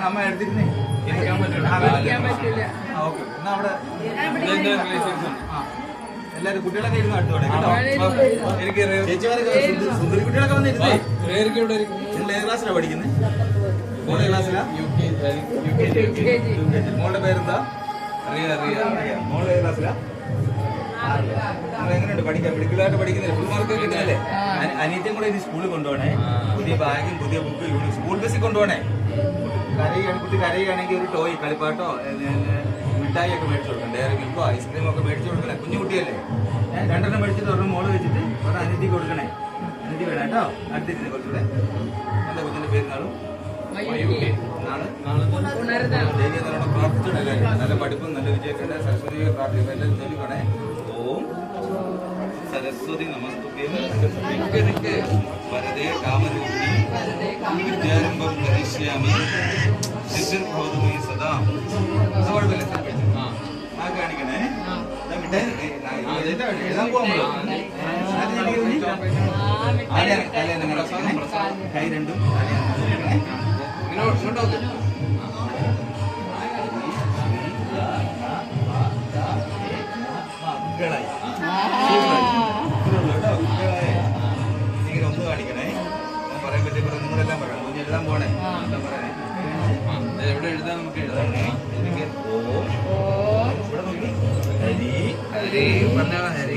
അമ്മ എടുത്തിരുന്നേ ഓക്കെ എന്നാ അവിടെ എല്ലാരും കുട്ടികളൊക്കെ ഇരുന്ന് അടുത്തോടെ കേട്ടോ. എനിക്ക് ചേച്ചിമാരൊക്കെ സുന്ദരി കുട്ടികളൊക്കെ വന്നിരുന്നേ. നിങ്ങൾ ഏത് ക്ലാസ്സിലാണ് പഠിക്കുന്നത്? മോളെ ക്ലാസ്സിലാ? മോളുടെ പേരെന്താ? മോളെ ഏത് ക്ലാസ്സിലാ? നിങ്ങൾ എങ്ങനെയുണ്ട് പഠിക്കാൻ? മിടുക്കലായിട്ട് പഠിക്കുന്നില്ല? Full mark കിട്ടുന്നില്ലേ? അനിയത്തെയും കൂടെ ഇനി സ്കൂളിൽ കൊണ്ടുപോകണേ. പുതിയ ബാഗും പുതിയ ബുക്ക് സ്കൂൾ ബസ്സിൽ കൊണ്ടുപോകണേ. കുട്ടി കരയുകയാണെങ്കിൽ ഒരു ടോയ് കളിപ്പാട്ടോ മിഠായി ഒക്കെ മേടിച്ചു കൊടുക്കണം. ഡയറി മിൽക്കോ ഐസ്ക്രീമോ ഒക്കെ മേടിച്ചു കൊടുക്കണേ. കുഞ്ഞു കുട്ടിയല്ലേ? 2 മേടിച്ചിട്ട് ഒരെണ്ണം മോള് വെച്ചിട്ട് ഒരു അനിയത്തി കൊടുക്കണേ. അനിയത്തി വേണം കേട്ടോ. അടുത്തിരുന്നേ കുറച്ചുകൂടെ. എന്താ കുഞ്ഞിന്റെ പേരുന്നാളും ദേവിയെ നല്ലോണം പ്രാർത്ഥിച്ചിട്ടല്ലേ? നല്ല പഠിപ്പും നല്ല വിജയത്തിന്റെ സരസ്വതിയെ പ്രാർത്ഥിക്കും. എല്ലാം ചൊല്ലിക്കണേ. ഓം സരസ്വതി നമസ്തുഭ്യം വരദേ കാമരൂപിണി വിദ്യാരംഭം കരിഷ്യാമി സിദ്ധിർഭവതുമേ സദാ. കുഴപ്പമില്ല ആ കാണിക്കണേ. എഴുതാൻ പോകുമ്പോ കൈ രണ്ടും കുട്ടികളായി ഇങ്ങനെ ഒന്ന് കാണിക്കണേ. പറയാൻ പറ്റിയ നിങ്ങളെല്ലാം പറയണം. കുഞ്ഞ് എഴുതാൻ പോണേ. എന്താ പറയണേ? എവിടെ എഴുതാൻ നമുക്ക് എഴുതാണേ. എനിക്ക് ഇവിടെ നോക്കി ഹരി ഹരി പറഞ്ഞാ ഹരി